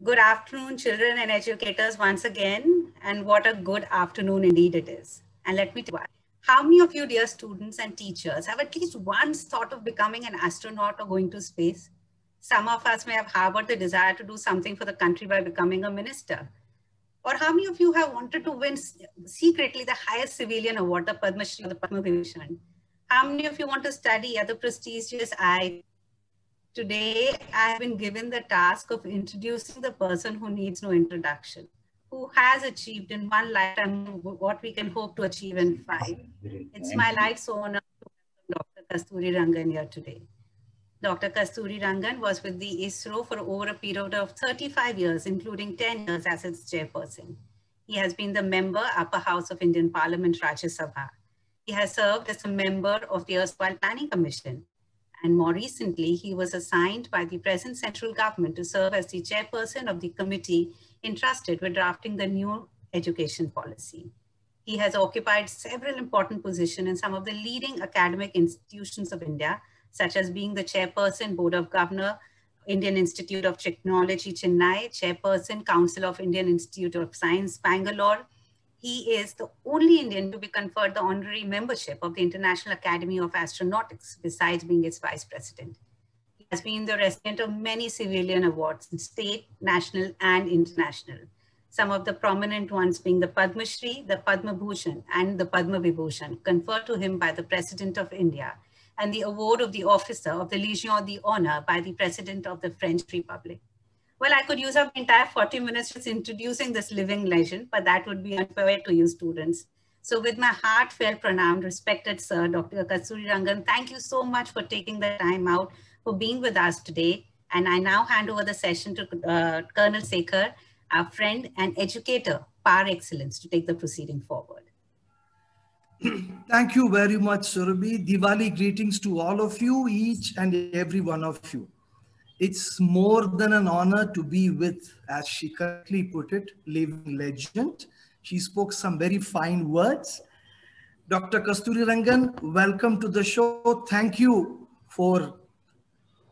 Good afternoon, children and educators once again. And what a good afternoon indeed it is. And let me tell you why. How many of you, dear students and teachers, have at least once thought of becoming an astronaut or going to space? Some of us may have harbored the desire to do something for the country by becoming a minister. Or how many of you have wanted to win secretly the highest civilian award, the Padma Shri or the Padma Vibhushan? How many of you want to study at the prestigious IIT? Today, I've been given the task of introducing the person who needs no introduction, who has achieved in one lifetime what we can hope to achieve in 5. It's my life's honor to welcome Dr. Kasturirangan here today. Dr. Kasturirangan was with the ISRO for over a period of 35 years, including 10 years as its chairperson. He has been the member, Upper House of Indian Parliament, Rajya Sabha. He has served as a member of the erstwhile Planning Commission. And more recently, he was assigned by the present central government to serve as the chairperson of the committee entrusted with drafting the new education policy. He has occupied several important positions in some of the leading academic institutions of India, such as being the chairperson, Board of Governor, Indian Institute of Technology, Chennai, chairperson, Council of Indian Institute of Science, Bangalore. He is the only Indian to be conferred the honorary membership of the International Academy of Astronautics, besides being its vice president. He has been the recipient of many civilian awards, state, national, and international. Some of the prominent ones being the Padma Shri, the Padma Bhushan, and the Padma Vibhushan, conferred to him by the President of India, and the award of the Officer of the Legion d'Honneur by the President of the French Republic. Well, I could use up the entire 40 minutes just introducing this living legend, but that would be unfair to you students. So with my heartfelt pranam, respected Sir Dr. Kasturirangan, thank you so much for taking the time out for being with us today. And I now hand over the session to Colonel Sekhar, our friend and educator par excellence, to take the proceeding forward. Thank you very much, Surabhi. Diwali greetings to all of you, each and every one of you. It's more than an honor to be with, as she correctly put it, living legend. She spoke some very fine words. Dr. Kasturirangan, welcome to the show. Thank you for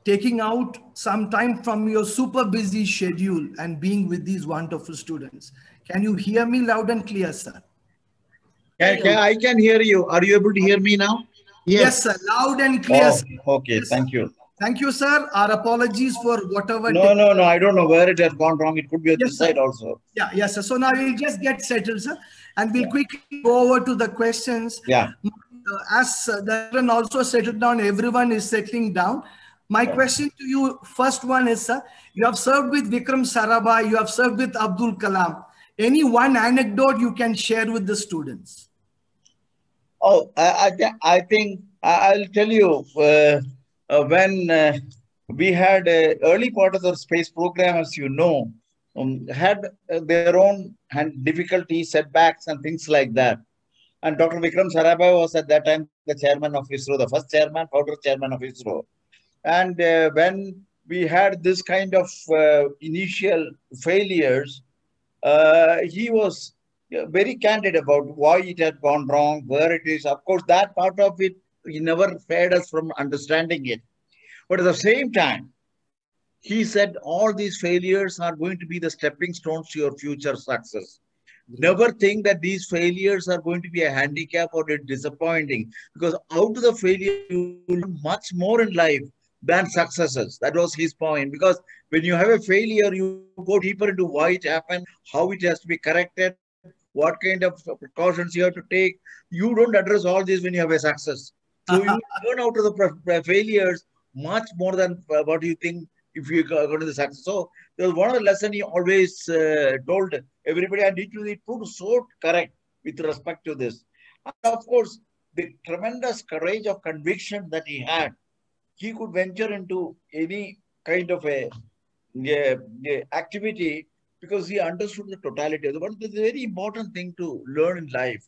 taking out some time from your super busy schedule and being with these wonderful students. Can you hear me loud and clear, sir? I can hear you. Are you able to hear me now? Yes, sir. Loud and clear. Oh, okay, yes, thank you. Thank you, sir. Our apologies for whatever. No, I don't know where it has gone wrong. It could be at this side also. Yeah, yes, sir. So now we'll just get settled, sir. And we'll quickly go over to the questions. Yeah. As the children also settled down, everyone is settling down. My question to you, first one is, sir, you have served with Vikram Sarabhai, you have served with Abdul Kalam. Any one anecdote you can share with the students? Oh, I think I'll tell you, when we had early part of the space program, as you know, had their own difficulties, setbacks and things like that. And Dr. Vikram Sarabhai was at that time the chairman of ISRO, the first chairman, founder chairman of ISRO. And when we had this kind of initial failures, he was very candid about why it had gone wrong, where it is. Of course, that part of it, he never failed us from understanding it. But at the same time, he said all these failures are going to be the stepping stones to your future success. Never think that these failures are going to be a handicap or disappointing, because out of the failure, you learn much more in life than successes. That was his point. Because when you have a failure, you go deeper into why it happened, how it has to be corrected, what kind of precautions you have to take. You don't address all this when you have a success. So you learn out of the failures much more than what you think if you go to the success. So there was one of the lessons he always told everybody, and it proved so correct with respect to this. And of course, the tremendous courage of conviction that he had, he could venture into any kind of a activity because he understood the totality of the world. It's a very important thing to learn in life.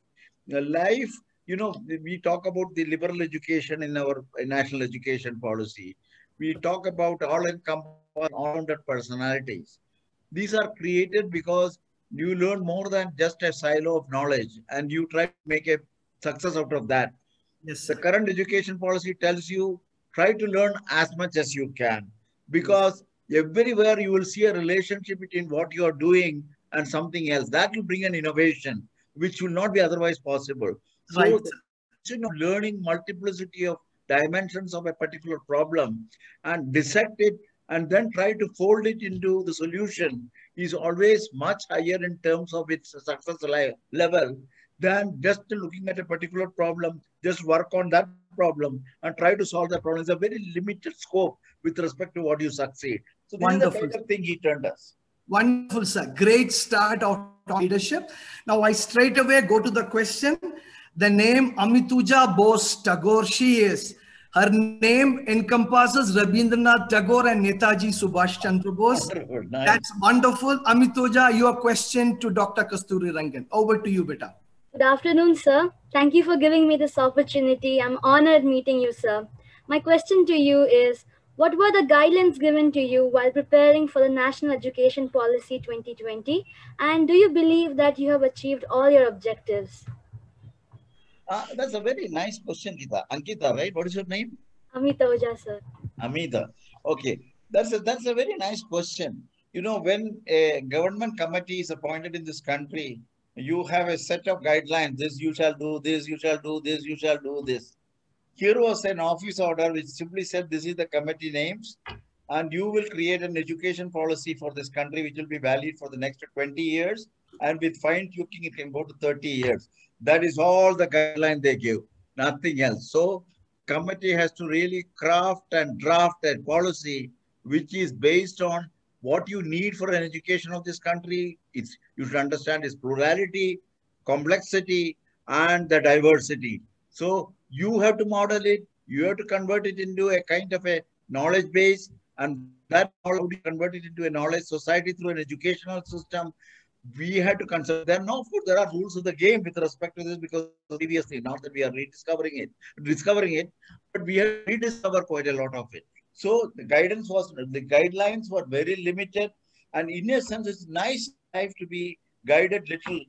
Life, you know, we talk about the liberal education in our national education policy. We talk about all-rounded personalities. These are created because you learn more than just a silo of knowledge and you try to make a success out of that. Yes, the current education policy tells you try to learn as much as you can, because Everywhere you will see a relationship between what you are doing and something else. That will bring an innovation, which will not be otherwise possible. So Right. the notion of learning multiplicity of dimensions of a particular problem and dissect it and then try to fold it into the solution is always much higher in terms of its success level than just looking at a particular problem, just work on that problem and try to solve that problem. It's a very limited scope with respect to what you succeed. So this is the Wonderful. kind of thing he turned us. Wonderful, sir. Great start of leadership. Now I straight away go to the question. The name Amituja Bose Tagore, she is. Her name encompasses Rabindranath Tagore and Netaji Subhash Chandra Bose. Wonderful, nice. That's wonderful. Amituja, your question to Dr. Kasturirangan. Over to you, beta. Good afternoon, sir. Thank you for giving me this opportunity. I'm honored meeting you, sir. My question to you is, what were the guidelines given to you while preparing for the National Education Policy 2020? And do you believe that you have achieved all your objectives? That's a very nice question, Gita. Ankita, right? What is your name? Amita Oja, sir. Amita. Okay. That's a very nice question. You know, when a government committee is appointed in this country, you have a set of guidelines. This you shall do, this you shall do, this you shall do, this. Here was an office order which simply said this is the committee names and you will create an education policy for this country which will be valid for the next 20 years and with fine tuning it can go to 30 years. That is all the guideline they give, nothing else. So committee has to really craft and draft a policy which is based on what you need for an education of this country. You should understand its plurality, complexity, and the diversity. So you have to model it, you have to convert it into a kind of a knowledge base, and that knowledge you convert it into a knowledge society through an educational system. We had to consider there are rules of the game with respect to this because previously, not that we are discovering it, but we have to rediscover quite a lot of it. So the guidelines were very limited, and in a sense, it's nice life to be guided little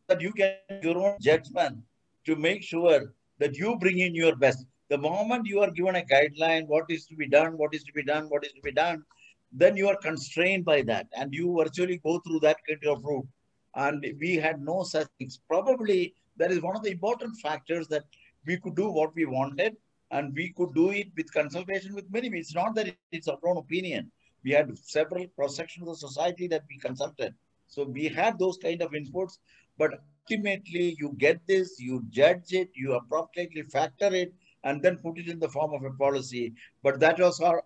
that you can your own judgment to make sure that you bring in your best. The moment you are given a guideline, what is to be done, what is to be done, what is to be done, then you are constrained by that and you virtually go through that kind of route. And we had no such things. Probably that is one of the important factors that we could do what we wanted and we could do it with consultation with many. It's not that it's our own opinion. We had several cross-sections of the society that we consulted. So we had those kind of inputs, but ultimately you get this, you judge it, you appropriately factor it, and then put it in the form of a policy. But that was our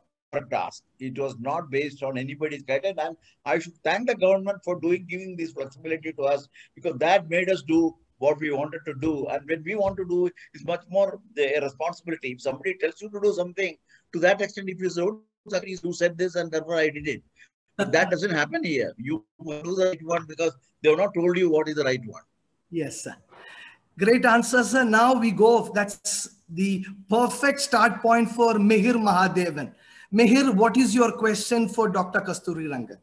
task. It was not based on anybody's guidance. And I should thank the government for giving this flexibility to us because that made us do what we wanted to do. And when we want to do, it's much more a responsibility. If somebody tells you to do something, to that extent, if you say, you said this and therefore I did it. But that doesn't happen here. You do the right one because they have not told you what is the right one. Yes, sir. Great answer, sir. Now we go. That's the perfect start point for Mihir Mahadevan. Mihir, what is your question for Dr. Kasturirangan?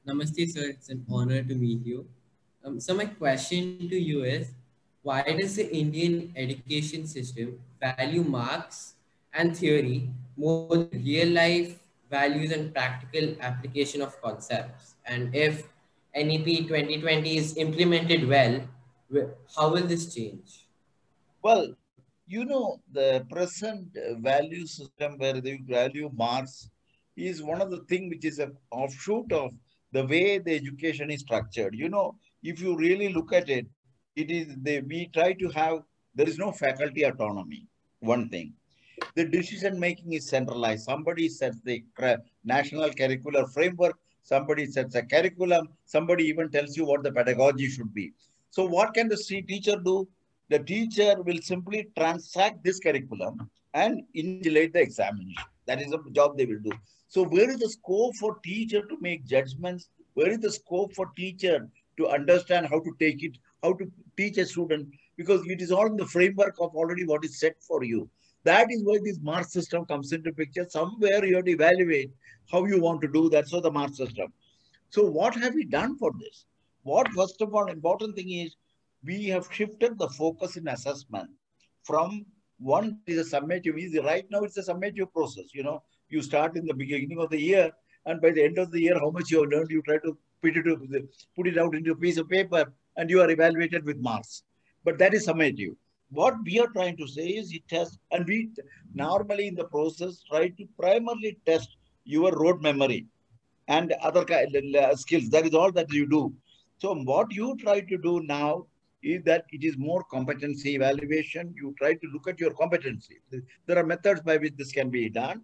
Namaste, sir. It's an honor to meet you. So my question to you is, why does the Indian education system value marks and theory more than real life values and practical application of concepts? And if NEP 2020 is implemented well, how will this change? Well, you know, the present value system where they value marks is one of the things which is an offshoot of the way the education is structured. You know, if you really look at it, we try to have, there is no faculty autonomy, one thing. The decision making is centralized. Somebody sets the national curricular framework, somebody sets a curriculum, somebody even tells you what the pedagogy should be. So what can the teacher do? The teacher will simply transact this curriculum and invigilate the examination. That is the job they will do. So where is the scope for teacher to make judgments? Where is the scope for teacher to understand how to take it, how to teach a student? Because it is all in the framework of already what is set for you. That is why this mark system comes into picture. Somewhere you have to evaluate how you want to do that. So the mark system. So what have we done for this? What first of all important thing is we have shifted the focus in assessment from one that is a summative. Right now it's a summative process. You know, you start in the beginning of the year and by the end of the year, how much you have learned, you try to put it out into a piece of paper, and you are evaluated with marks. But that is summative. What we are trying to say is it has, and we normally in the process try to primarily test your road memory and other skills. That is all that you do. So what you try to do now is that it is more competency evaluation. You try to look at your competency. There are methods by which this can be done.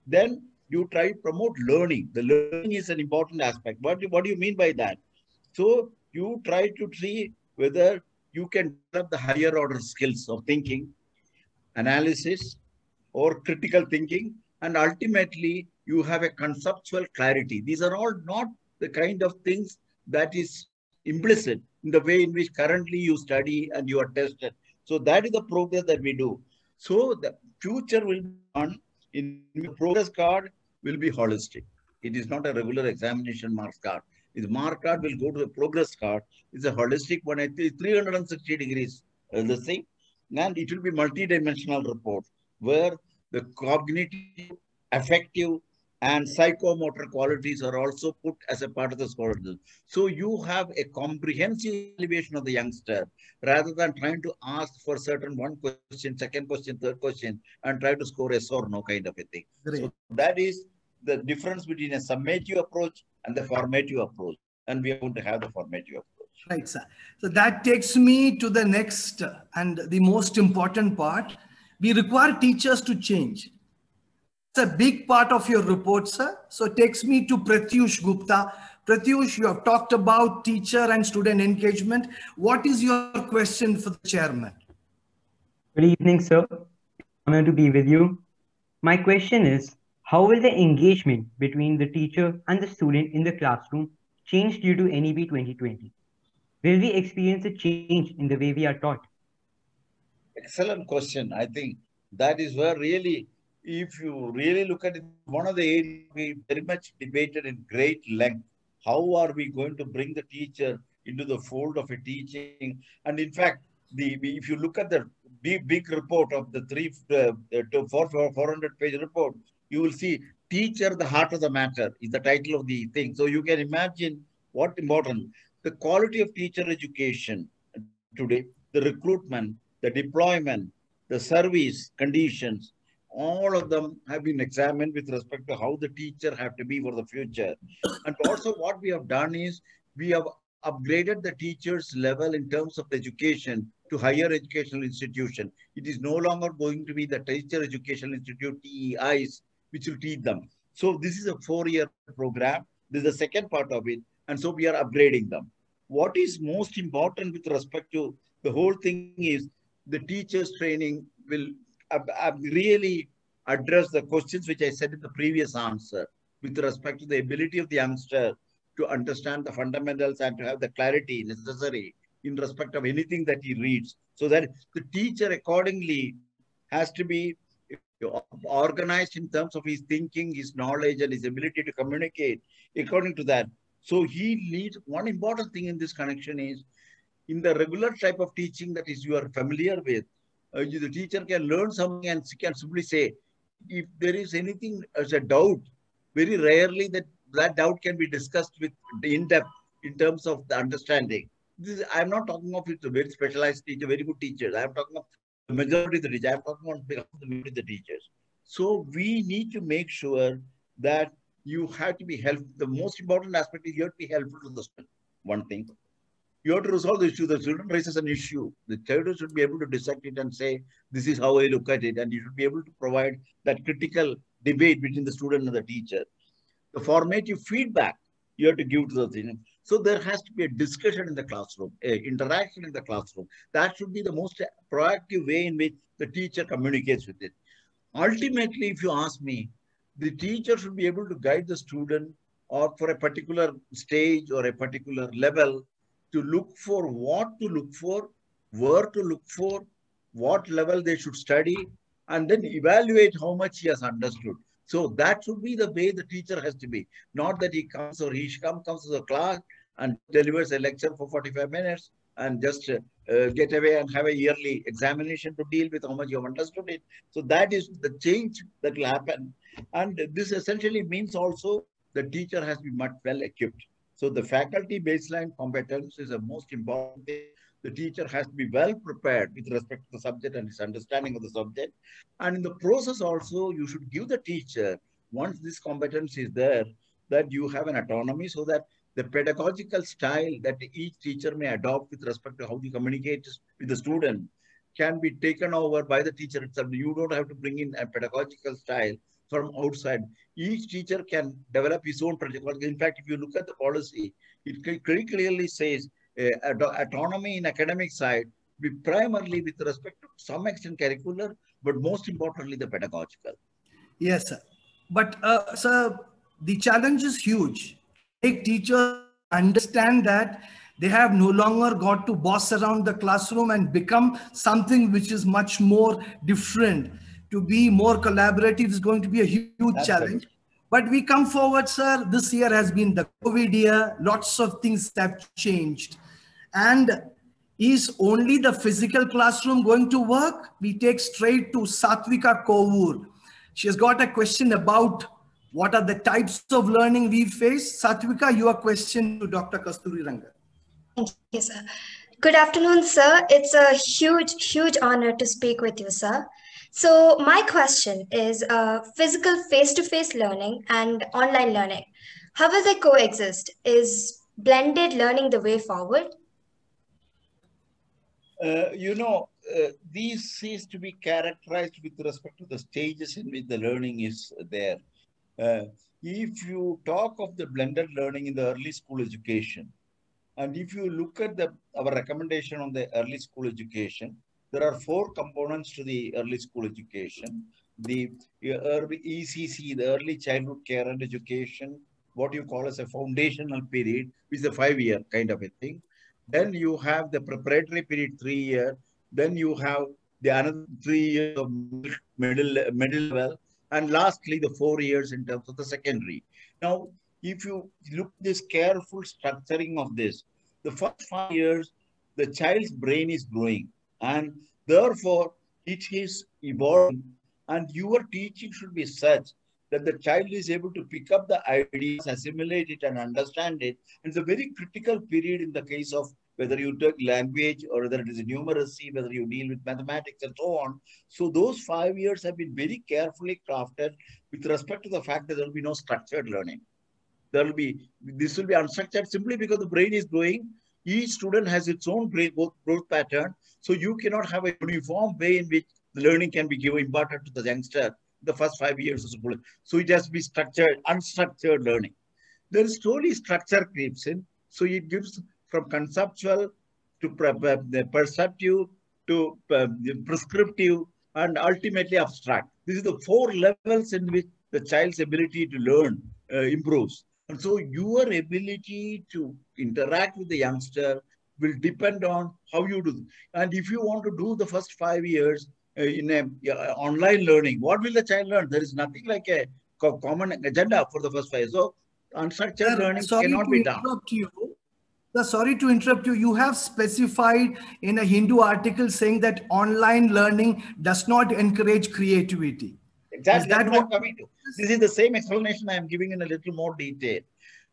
Then you try to promote learning. The learning is an important aspect. What do you mean by that? So you try to see whether you can develop the higher order skills of thinking, analysis, or critical thinking, and ultimately you have a conceptual clarity. These are all not the kind of things that is implicit in the way in which currently you study and you are tested. So that is the progress that we do. So the future will be one in the progress card will be holistic. It is not a regular examination marks card. The mark card will go to the progress card. It's a holistic one. It is 360 degrees the same, and it will be multi-dimensional report where the cognitive, affective, and psychomotor qualities are also put as a part of the scorecard. So you have a comprehensive evaluation of the youngster rather than trying to ask for certain one question, second question, third question, and try to score yes or no kind of a thing. Great. So that is the difference between a summative approach and the formative approach. And we are going to have the formative approach. Right, sir. So that takes me to the next and the most important part. We require teachers to change. It's a big part of your report, sir. So it takes me to Pratyush Gupta. Pratyush, you have talked about teacher and student engagement. What is your question for the chairman? Good evening, sir. Honor to be with you. My question is, how will the engagement between the teacher and the student in the classroom change due to NEP 2020? Will we experience a change in the way we are taught? Excellent question. I think that is where really, if you really look at it, one of the areas we very much debated in great length. How are we going to bring the teacher into the fold of a teaching? And in fact, if you look at the big report of the 400-page report, you will see teacher, the heart of the matter is the title of the thing. So you can imagine what important. The quality of teacher education today, the recruitment, the deployment, the service conditions, all of them have been examined with respect to how the teacher have to be for the future. And also what we have done is we have upgraded the teacher's level in terms of education to higher educational institution. It is no longer going to be the teacher educational institute, TEIs, which will teach them. So this is a 4-year program. This is the second part of it. And so we are upgrading them. What is most important with respect to the whole thing is the teachers training will really address the questions which I said in the previous answer with respect to the ability of the youngster to understand the fundamentals and to have the clarity necessary in respect of anything that he reads. So that the teacher accordingly has to be organized in terms of his thinking, his knowledge, and his ability to communicate according to that. So he needs, one important thing in this connection is, in the regular type of teaching that is you are familiar with, the teacher can learn something and can simply say, if there is anything as a doubt, very rarely that doubt can be discussed with in depth in terms of the understanding. I'm not talking of it's a very specialized teacher, very good teachers. I'm talking of the majority of the teachers. I'm talking on behalf of the majority of the teachers. So we need to make sure that you have to be helpful. The most important aspect is you have to be helpful to the student. One thing. You have to resolve the issue. The student raises an issue. The child should be able to dissect it and say, this is how I look at it. And you should be able to provide that critical debate between the student and the teacher. The formative feedback you have to give to the thing. So there has to be a discussion in the classroom, interaction in the classroom. That should be the most proactive way in which the teacher communicates with it. Ultimately, if you ask me, the teacher should be able to guide the student or for a particular stage or a particular level to look for what to look for, where to look for, what level they should study, and then evaluate how much he has understood. So that should be the way the teacher has to be. Not that he comes or he comes to the class and delivers a lecture for 45 minutes and just get away and have a yearly examination to deal with how much you have understood it. So that is the change that will happen. And this essentially means also the teacher has to be much well equipped. So the faculty baseline competence is the most important thing. The teacher has to be well prepared with respect to the subject and his understanding of the subject. And in the process also, you should give the teacher, once this competence is there, that you have an autonomy so that the pedagogical style that each teacher may adopt with respect to how he communicates with the student can be taken over by the teacher itself. You don't have to bring in a pedagogical style from outside. Each teacher can develop his own pedagogy. In fact, if you look at the policy, it very clearly says autonomy in academic side be primarily with respect to some extent curricular, but most importantly the pedagogical. Yes, sir. But, sir, the challenge is huge. Make teachers understand that they have no longer got to boss around the classroom and become something which is much more different. To be more collaborative is going to be a huge challenge. But we come forward, sir. This year has been the COVID year. Lots of things have changed. And is only the physical classroom going to work? We take straight to Satvika Kovur. She has got a question about what are the types of learning we face. Satvika, your question to Dr. Kasturirangan. Thank you, sir. Good afternoon, sir. It's a huge honor to speak with you, sir. So my question is physical face-to-face learning and online learning. How will they coexist? Is blended learning the way forward? These seems to be characterized with respect to the stages in which the learning is there. If you talk of the blended learning in the early school education, and if you look at our recommendation on the early school education, there are 4 components to the early school education. The ECC, the early childhood care and education, what you call as a foundational period, which is a 5-year kind of a thing. Then you have the preparatory period, 3 years. Then you have the another 3 years of middle level. And lastly, the 4 years in terms of the secondary. Now, if you look at this careful structuring of this, the first 5 years, the child's brain is growing. And therefore, it is evolving. And your teaching should be such that the child is able to pick up the ideas, assimilate it, and understand it. And it's a very critical period in the case of whether you take language or whether it is numeracy, whether you deal with mathematics and so on. So those 5 years have been very carefully crafted with respect to the fact that there will be no structured learning. This will be unstructured simply because the brain is growing. Each student has its own growth pattern. So you cannot have a uniform way in which the learning can be imparted to the youngster the first 5 years of school. So it has to be structured, unstructured learning. Then slowly structure creeps in. So it gives from conceptual to perceptive to prescriptive and ultimately abstract. This is the 4 levels in which the child's ability to learn improves. And so your ability to interact with the youngster will depend on how you do. And if you want to do the first 5 years in online learning, what will the child learn? There is nothing like a common agenda for the first 5 years. So unstructured learning cannot be done. Sorry to interrupt you. You have specified in a Hindu article saying that online learning does not encourage creativity. Exactly. That's what I'm coming to. This is the same explanation I am giving in a little more detail.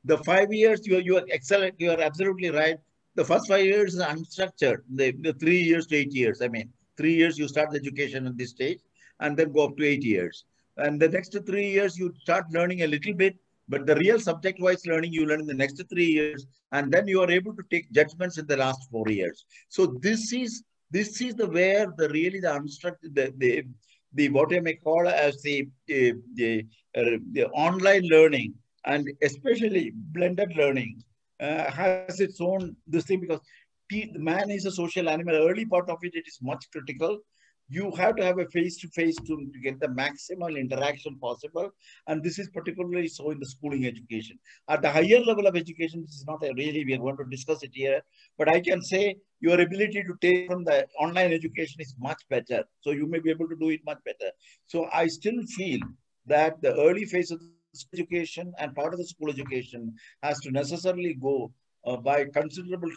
The 5 years, you are excellent. You are absolutely right. The first 5 years is unstructured. The 3 years to 8 years. I mean, 3 years you start the education at this stage and then go up to 8 years. And the next 3 years you start learning a little bit, but the real subject-wise learning you learn in the next 3 years, and then you are able to take judgments in the last 4 years. So this is the where the really the unstructured the what I may call as the online learning and especially blended learning has its own this thing because the man is a social animal. Early part of it is much critical. You have to have a face-to-face to get the maximal interaction possible. And this is particularly so in the schooling education. At the higher level of education, this is not really, we are going to discuss it here, but I can say your ability to take from the online education is much better. So you may be able to do it much better. So I still feel that the early phase of education and part of the school education has to necessarily go by considerable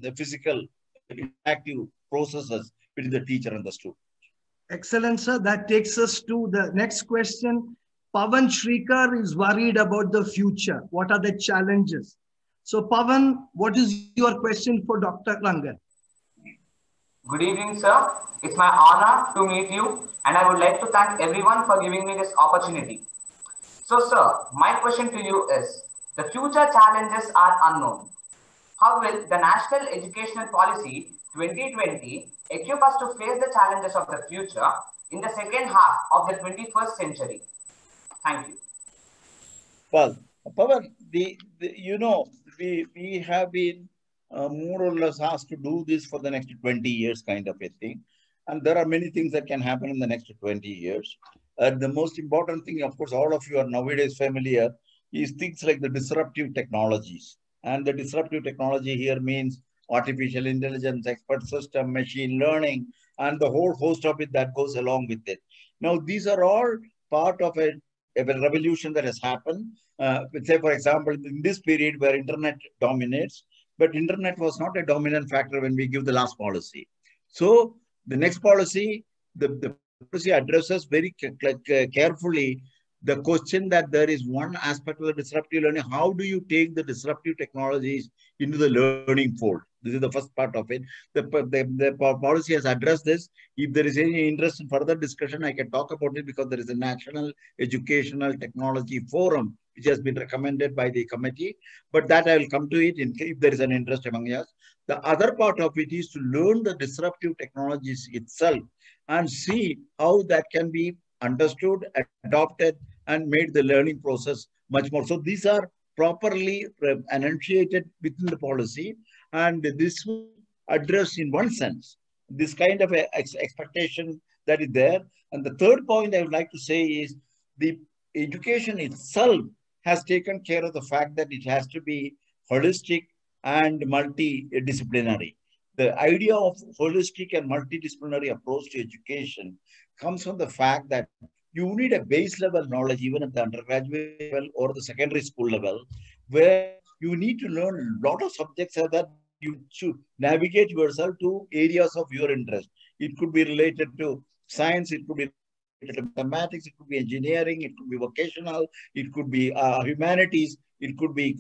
the physical interactive processes between the teacher and the student. Excellent, sir. That takes us to the next question. Pavan Shrikar is worried about the future. What are the challenges? So Pavan, what is your question for Dr. Rangan? Good evening, sir. It's my honor to meet you, and I would like to thank everyone for giving me this opportunity. So, sir, my question to you is, the future challenges are unknown. How will the National Educational Policy 2020 equip us to face the challenges of the future in the second half of the 21st century? Thank you. Well, Pawan, we have been more or less asked to do this for the next 20 years kind of a thing. And there are many things that can happen in the next 20 years. The most important thing, of course, all of you are nowadays familiar, is things like the disruptive technologies. And the disruptive technology here means artificial intelligence, expert system, machine learning, and the whole host of it that goes along with it. Now, these are all part of a revolution that has happened. Say, for example, in this period where internet dominates, but internet was not a dominant factor when we give the last policy. So the next policy, the policy addresses very carefully the question that there is one aspect of the disruptive learning. How do you take the disruptive technologies into the learning fold? This is the first part of it. The policy has addressed this. If there is any interest in further discussion, I can talk about it because there is a National Educational Technology Forum which has been recommended by the committee. But that I will come to it if there is an interest among us. The other part of it is to learn the disruptive technologies itself and see how that can be understood, adopted, and made the learning process much more. So these are properly enunciated within the policy, and this will address in one sense this kind of expectation that is there. And the third point I would like to say is the education itself has taken care of the fact that it has to be holistic and multidisciplinary. The idea of holistic and multidisciplinary approach to education comes from the fact that you need a base level knowledge even at the undergraduate level or the secondary school level, where you need to learn a lot of subjects so that you should navigate yourself to areas of your interest. It could be related to science, it could be related to mathematics, it could be engineering, it could be vocational, it could be humanities, it could be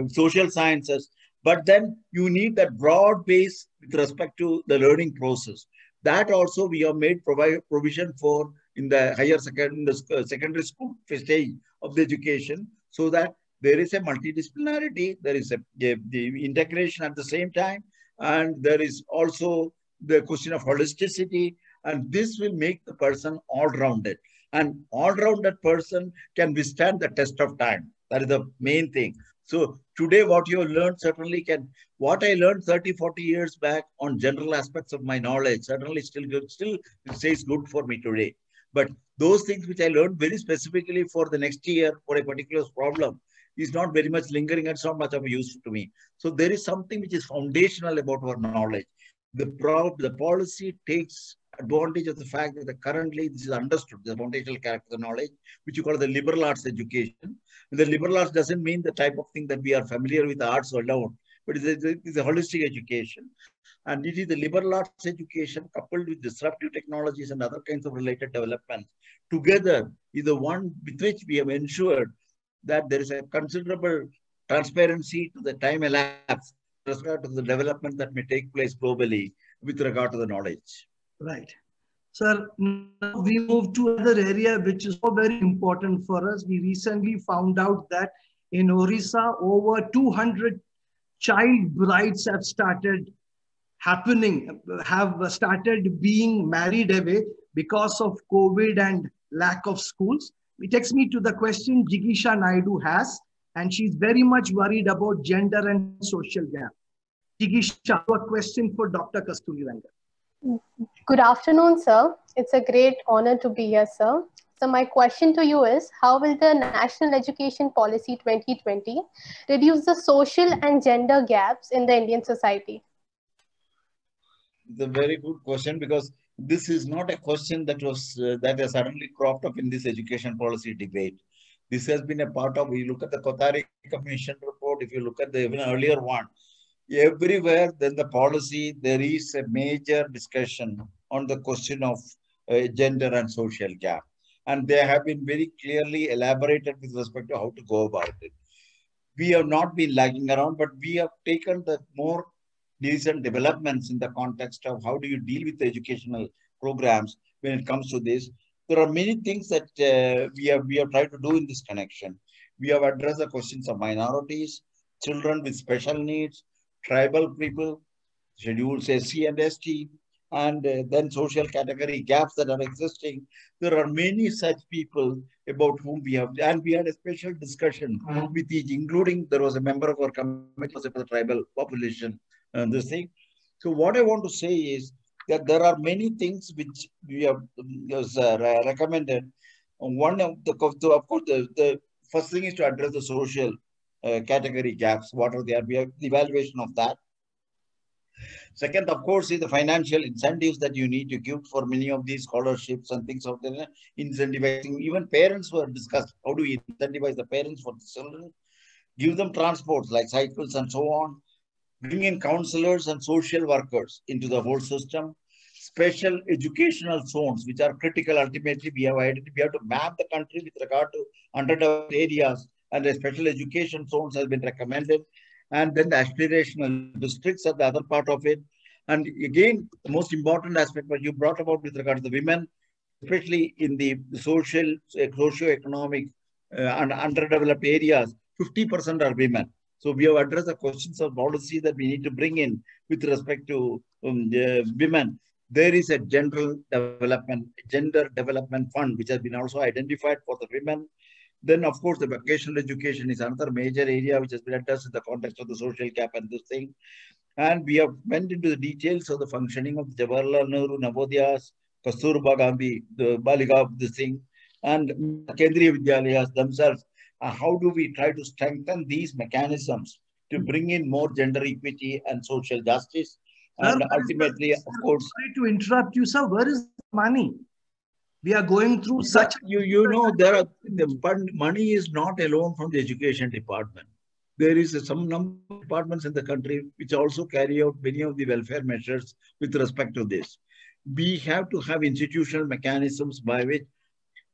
social sciences. But then you need that broad base with respect to the learning process. That also we have made provision for in the higher secondary school stage of the education, so that there is a multidisciplinarity, there is the integration at the same time, and there is also the question of holisticity, and this will make the person all-rounded. And all-rounded person can withstand the test of time. That is the main thing. So today what you have learned certainly can, what I learned 30, 40 years back on general aspects of my knowledge, certainly still good, still it says good for me today. But those things which I learned very specifically for the next year for a particular problem is not very much lingering and it's not much of a use to me. So there is something which is foundational about our knowledge. The policy takes advantage of the fact that currently this is understood, the foundational character of the knowledge, which you call the liberal arts education. And the liberal arts doesn't mean the type of thing that we are familiar with, arts alone, but it's a holistic education. And it is the liberal arts education coupled with disruptive technologies and other kinds of related developments together is the one with which we have ensured that there is a considerable transparency to the time elapsed with regard to the development that may take place globally with regard to the knowledge. Right. Sir, now we move to another area which is so very important for us. We recently found out that in Orissa, over 200 child brides have started being married away because of COVID and lack of schools. It takes me to the question Jigisha Naidu has, and she's very much worried about gender and social gap. Jigisha, a question for Dr. Kasturirangan. Good afternoon, sir. It's a great honor to be here, sir. So my question to you is, how will the National Education Policy 2020 reduce the social and gender gaps in the Indian society? It's a very good question, because this is not a question that has suddenly cropped up in this education policy debate. This has been a part of, you look at the Kothari Commission report, if you look at the even earlier one, everywhere then the policy, there is a major discussion on the question of gender and social gap. and they have been very clearly elaborated with respect to how to go about it. We have not been lagging around, but we have taken the more recent developments in the context of how do you deal with the educational programs when it comes to this. There are many things that we have tried to do in this connection. We have addressed the questions of minorities, children with special needs, tribal people, schedules SC and ST, and then social category gaps that are existing. There are many such people about whom we have, and we had a special discussion with each, including there was a member of our committee for the tribal population, this thing. So what I want to say is that there are many things which we have recommended. One of the, of course, the first thing is to address the social category gaps. What are there? We have the evaluation of that. Second, of course, is the financial incentives that you need to give for many of these scholarships and things of that. Incentivizing, even parents were discussed. How do we incentivize the parents for the children? Give them transports like cycles and so on. Bring in counselors and social workers into the whole system. Special educational zones, which are critical. Ultimately, we have to map the country with regard to underdeveloped areas, and the special education zones has been recommended. And then the aspirational districts are the other part of it. And again, the most important aspect what you brought about with regard to the women, especially in the socio-economic and underdeveloped areas, 50% are women. So we have addressed the questions of policy that we need to bring in with respect to women. There is a gender development fund, which has been also identified for the women. Then, of course, the vocational education is another major area which has been addressed in the context of the social gap and this thing. And we have went into the details of the functioning of the Jawaharlal Nehru Navodayas, Kasturba Gandhi, the Balika, this thing, and Kendriya Vidyalayas themselves. How do we try to strengthen these mechanisms to bring in more gender equity and social justice? And sir, ultimately, of course, sorry to interrupt you, sir. Where is the money? We are going through such. You know, there are the money is not alone from the education department. There is some number of departments in the country which also carry out many of the welfare measures with respect to this. We have to have institutional mechanisms by which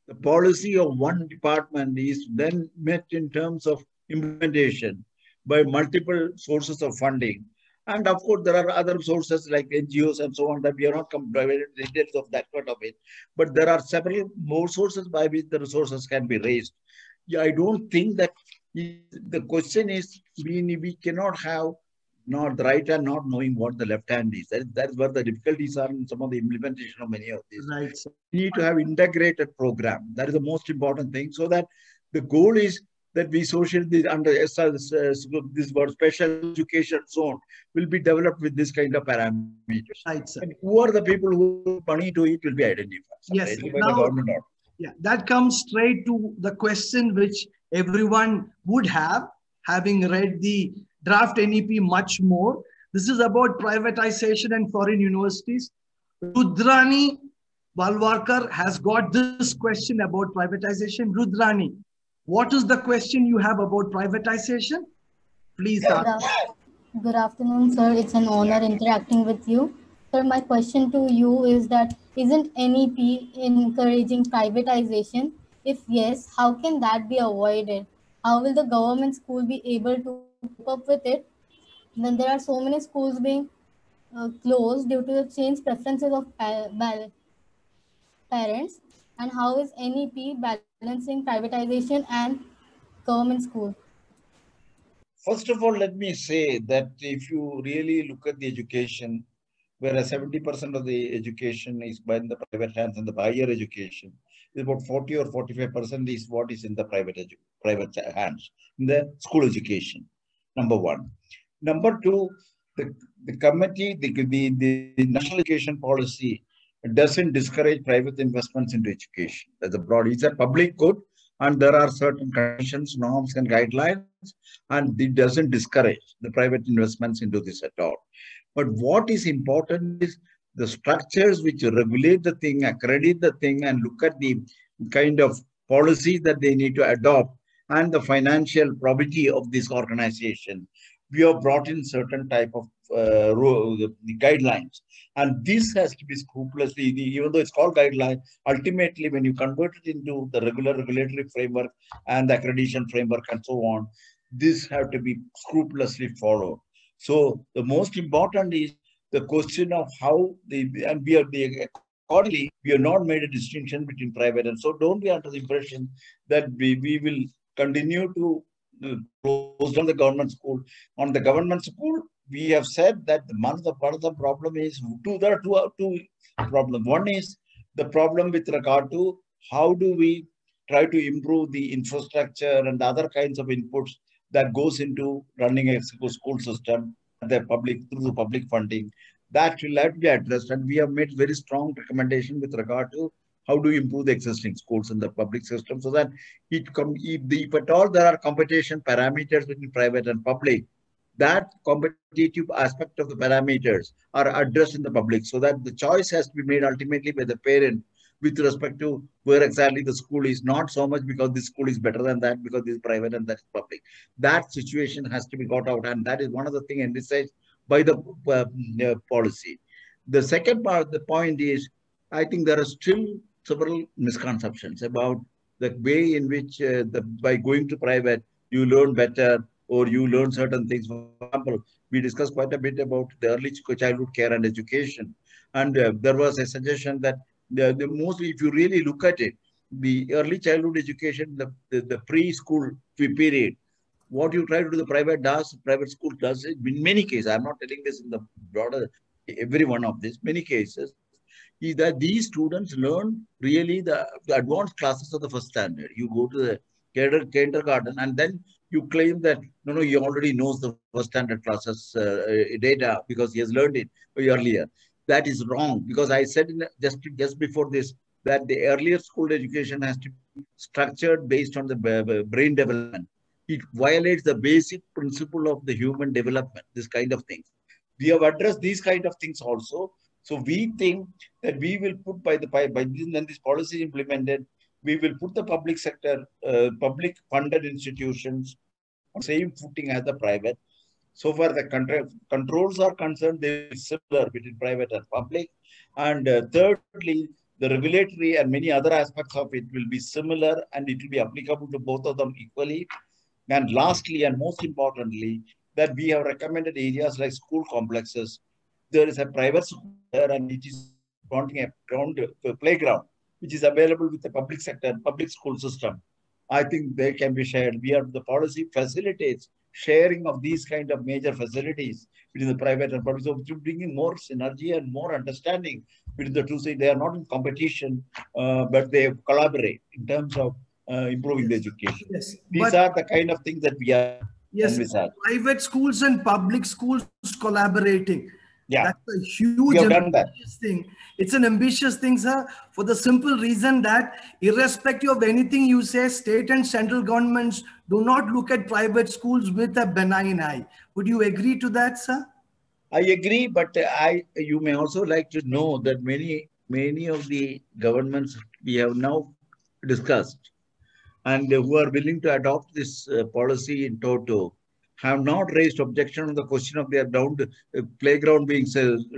the policy of one department is then met in terms of implementation by multiple sources of funding. And of course, there are other sources like NGOs and so on that we are not provided details of that part of it. But there are several more sources by which the resources can be raised. Yeah, I don't think that the question is we cannot have not the right hand not knowing what the left hand is. That is where the difficulties are in some of the implementation of many of these. Right. So we need to have integrated program. That is the most important thing. So that the goal is that we socially under this word special education zone will be developed with this kind of parameters. Right, sir. And who are the people who put money to it will be identified. Yes. By the government. Yeah, that comes straight to the question which everyone would have, having read the draft NEP much more. This is about privatization and foreign universities. Rudrani Balwarkar has got this question about privatization. Rudrani, what is the question you have about privatization? Please ask. Good afternoon, sir. It's an honor interacting with you. Sir, my question to you is that isn't NEP encouraging privatization? If yes, how can that be avoided? How will the government school be able to cope up with it when there are so many schools being closed due to the changed preferences of parents? And how is NEP balancing privatization and government school? First of all, let me say that if you really look at the education, whereas 70% of the education is by the private hands and the higher education, is about 40 or 45% is what is in the private hands, in the school education, number one. Number two, the committee, the national education policy doesn't discourage private investments into education. That's a broad, it's a public good, and there are certain conditions, norms, and guidelines, and it doesn't discourage the private investments into this at all. But what is important is the structures which regulate the thing, accredit the thing, and look at the kind of policies that they need to adopt and the financial probity of this organization. We have brought in certain type of the guidelines. And this has to be scrupulously, even though it's called guideline, ultimately when you convert it into the regular regulatory framework and the accreditation framework and so on, this have to be scrupulously followed. So the most important is the question of how and accordingly, we have not made a distinction between private. And so don't be under the impression that we will continue to close down the government school. On the government school, we have said that part of the problem is there are two problems. One is the problem with regard to how do we try to improve the infrastructure and other kinds of inputs that goes into running a school system through the public funding. That will have to be addressed, and we have made very strong recommendation with regard to how do you improve the existing schools in the public system so that if at all there are competition parameters between private and public, that competitive aspect of the parameters are addressed in the public so that the choice has to be made ultimately by the parent with respect to where exactly the school is, not so much because this school is better than that because this is private and that's public. That situation has to be got out, and that is one of the things envisaged by the policy. The second part of the point is, I think there are still several misconceptions about the way in which by going to private, you learn better or you learn certain things. For example, we discussed quite a bit about the early childhood care and education. And there was a suggestion that mostly, if you really look at it, the early childhood education, the preschool period, what you try to do, the private school does it in many cases. I'm not telling this in the broader, every one of this, many cases, is that these students learn really the advanced classes of the first standard. You go to the kindergarten and then you claim that, no, he already knows the first standard classes data because he has learned it earlier. That is wrong, because I said just before this that the earlier school education has to be structured based on the brain development. It violates the basic principle of the human development, this kind of things. We have addressed these kind of things also. So we think that we will put by this policy implemented, we will put the public sector, public funded institutions on the same footing as the private. So far the controls are concerned, they will be similar between private and public. And thirdly, the regulatory and many other aspects of it will be similar and it will be applicable to both of them equally. And lastly, and most importantly, that we have recommended areas like school complexes. There is a private school there and it is wanting a playground, which is available with the public sector, public school system. I think they can be shared. The policy facilitates sharing of these kind of major facilities between the private and public. So bringing more synergy and more understanding between the two. Say they are not in competition, but they collaborate in terms of improving the education. Yes, these are the kind of things that we are envisaged. Private schools and public schools collaborating. Yeah, that's a huge ambitious thing. It's an ambitious thing, sir, for the simple reason that irrespective of anything you say, state and central governments do not look at private schools with a benign eye. Would you agree to that, sir? I agree, but you may also like to know that many of the governments we have now discussed and who are willing to adopt this policy in toto have not raised objection on the question of their playground being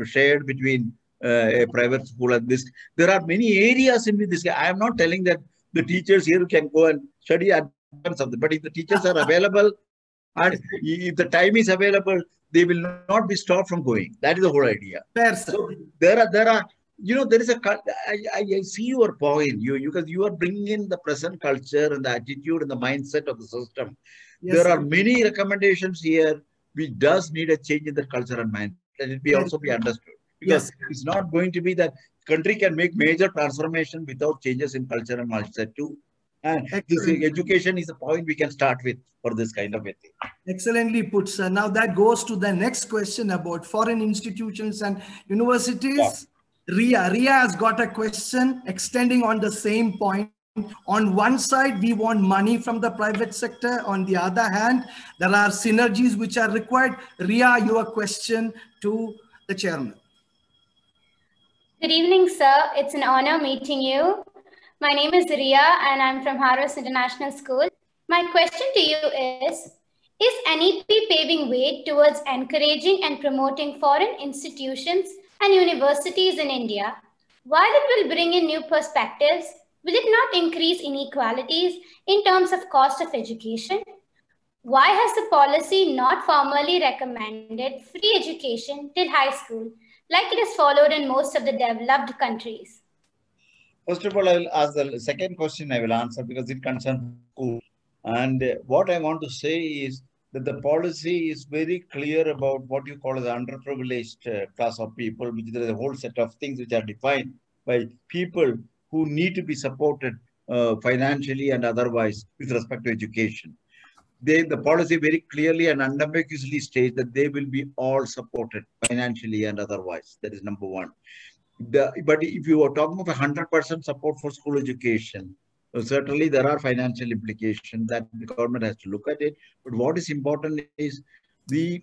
shared between a private school and this. There are many areas in which this. I am not telling that the teachers here can go and study at something, but if the teachers are available and if the time is available, they will not be stopped from going. That is the whole idea. Fair, so there are. There is I see your point. Because you are bringing in the present culture and the attitude and the mindset of the system. Yes, there are many recommendations here which does need a change in the culture and mindset. Let it be also be understood. Because it's not going to be that country can make major transformation without changes in culture and mindset too. And this education is a point we can start with for this kind of a thing. Excellently put, sir. Now that goes to the next question about foreign institutions and universities. Yeah. Ria has got a question extending on the same point. On one side, we want money from the private sector. On the other hand, there are synergies which are required. Ria, your question to the chairman. Good evening, sir. It's an honor meeting you. My name is Ria and I'm from Harvard International School. My question to you is, Is NEP paving way towards encouraging and promoting foreign institutions and universities in India? While it will bring in new perspectives, will it not increase inequalities in terms of cost of education? Why has the policy not formally recommended free education till high school, like it is followed in most of the developed countries? First of all, I will ask the second question I will answer because it concerns school. And what I want to say is that the policy is very clear about what you call as underprivileged class of people, which there is a whole set of things which are defined by people who need to be supported financially and otherwise with respect to education. The policy very clearly and unambiguously states that they will be all supported financially and otherwise. That is number one. But if you are talking of 100% support for school education, certainly there are financial implications that the government has to look at it. But what is important is the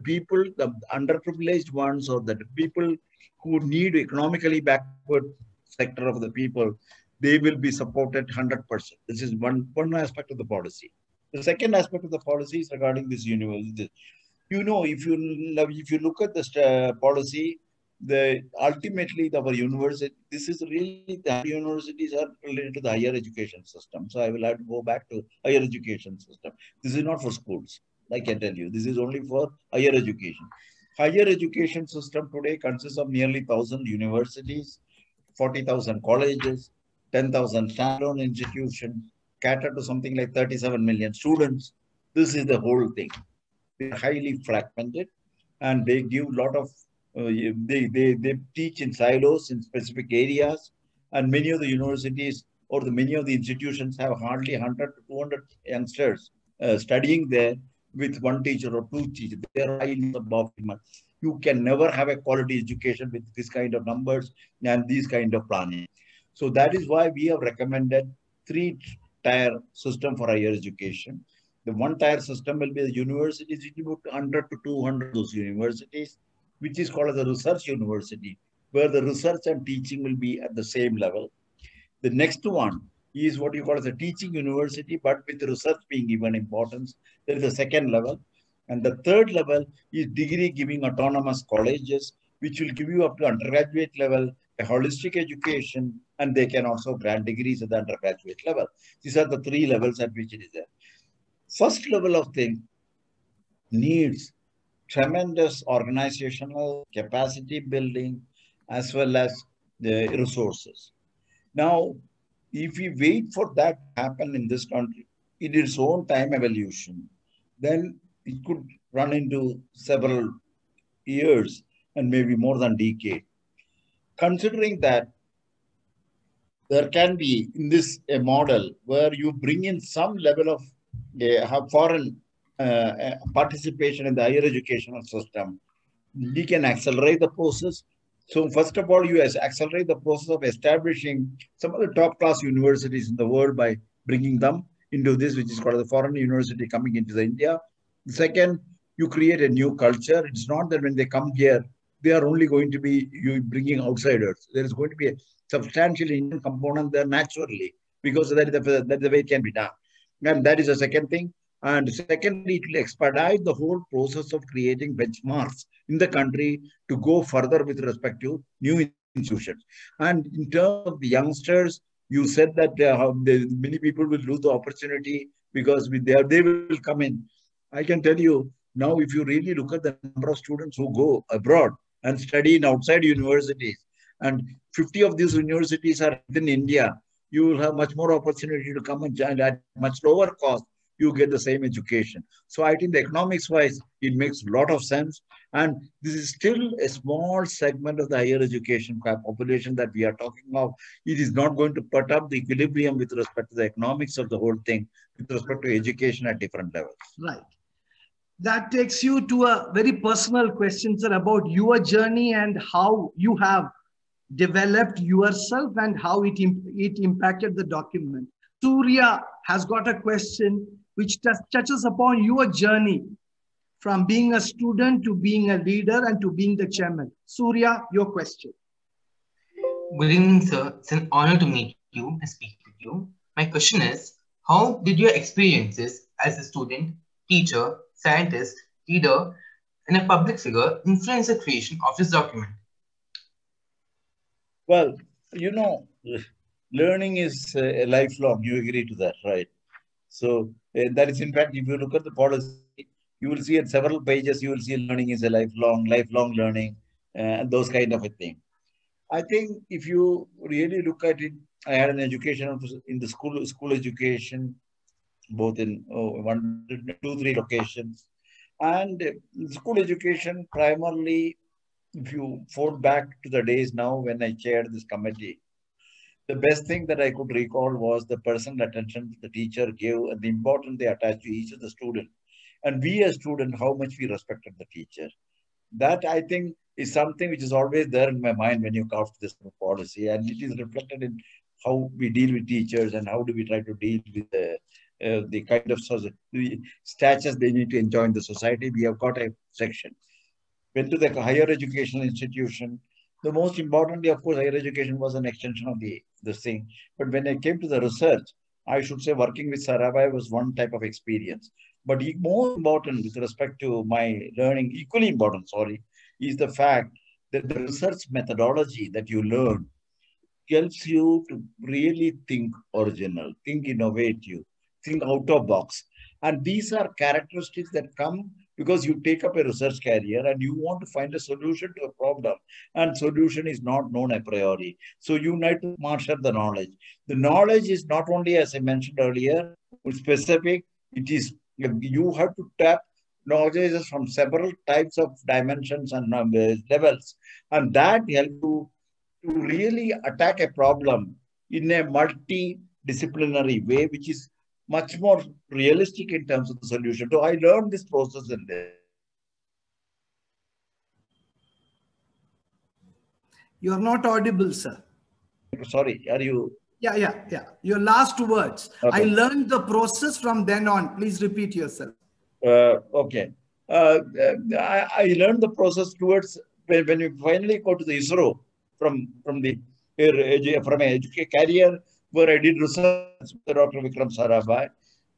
people, the underprivileged ones, or the people who need economically backward sector of the people, they will be supported 100%. This is one aspect of the policy. The second aspect of the policy is regarding this university. You know, if you look at this policy, ultimately our university, this is really, the universities are related to the higher education system. So I will have to go back to higher education system. This is not for schools, I can tell you. This is only for higher education. Higher education system today consists of nearly 1,000 universities, 40,000 colleges, 10,000 standalone institutions, cater to something like 37 million students. This is the whole thing. They are highly fragmented, and they give a lot of they teach in silos in specific areas, and many of the universities or many of the institutions have hardly 100 to 200 youngsters studying there with one teacher or two teachers. They are highly suboptimal. You can never have a quality education with this kind of numbers and these kind of planning. So that is why we have recommended 3-tier system for higher education. The 1-tier system will be the universities, 100 to 200 those universities, which is called as a research university, where the research and teaching will be at the same level. The next one is what you call as a teaching university, but with research being given importance. There is a second level. And the third level is degree giving autonomous colleges, which will give you up to undergraduate level a holistic education, and they can also grant degrees at the undergraduate level. These are the 3 levels at which it is there. First level of thing needs tremendous organizational capacity building as well as the resources. Now, if we wait for that to happen in this country, in its own time evolution, then it could run into several years and maybe more than a decade. Considering that there can be in this a model where you bring in some level of foreign participation in the higher educational system, we can accelerate the process. So first of all, you accelerate the process of establishing some of the top class universities in the world by bringing them into this, which is called the foreign university coming into the India. Second, you create a new culture. It's not that when they come here, they are only going to be you bringing outsiders. There is going to be a substantial Indian component there naturally, because that's the way it can be done. And that is the second thing. And secondly, it will expedite the whole process of creating benchmarks in the country to go further with respect to new institutions. And in terms of the youngsters, you said that many people will lose the opportunity because they will come in. I can tell you now, if you really look at the number of students who go abroad and study in outside universities, and 50 of these universities are within India, you will have much more opportunity to come and at much lower cost. You get the same education. So I think the economics wise, it makes a lot of sense. And this is still a small segment of the higher education population that we are talking of. It is not going to put up the equilibrium with respect to the economics of the whole thing, with respect to education at different levels. Right. That takes you to a very personal question, sir, about your journey and how you have developed yourself and how it impacted the document. Surya has got a question which touches upon your journey from being a student to being a leader and to being the chairman. Surya, your question. Good evening, sir. It's an honor to meet you and speak with you. My question is, how did your experiences as a student, teacher, scientist, leader, and a public figure influence the creation of this document? Well, you know, learning is lifelong. You agree to that, right? So that is, in fact, if you look at the policy, you will see at several pages, you will see learning is a lifelong learning, and those kind of a thing. I think if you really look at it, I had an education in the school education, both in one, two, three locations. And school education primarily, if you fall back to the days now when I chaired this committee, the best thing that I could recall was the personal attention the teacher gave and the importance they attached to each of the student. And we as students, how much we respected the teacher. That I think is something which is always there in my mind when you craft this policy, and it is reflected in how we deal with teachers and how do we try to deal with the kind of the status they need to enjoy in the society. We have got a section. Went to the higher educational institution. The most importantly, of course, higher education was an extension of this thing. But when I came to the research, I should say working with Sarabhai was one type of experience. But more important with respect to my learning, equally important, sorry, is the fact that the research methodology that you learn helps you to really think original, think innovative, think out of box. And these are characteristics that come because you take up a research career and you want to find a solution to a problem, and solution is not known a priori. So you need to marshal the knowledge. The knowledge is not only, as I mentioned earlier, specific, it is, you have to tap knowledge from several types of dimensions and levels, and that helps you to really attack a problem in a multidisciplinary way, which is much more realistic in terms of the solution. So I learned this process in there. You are not audible, sir. Sorry, are you? Yeah. Your last words. Okay. I learned the process from then on. Please repeat yourself. Okay. I learned the process towards when you finally go to the ISRO from a career where I did research with Dr. Vikram Sarabhai.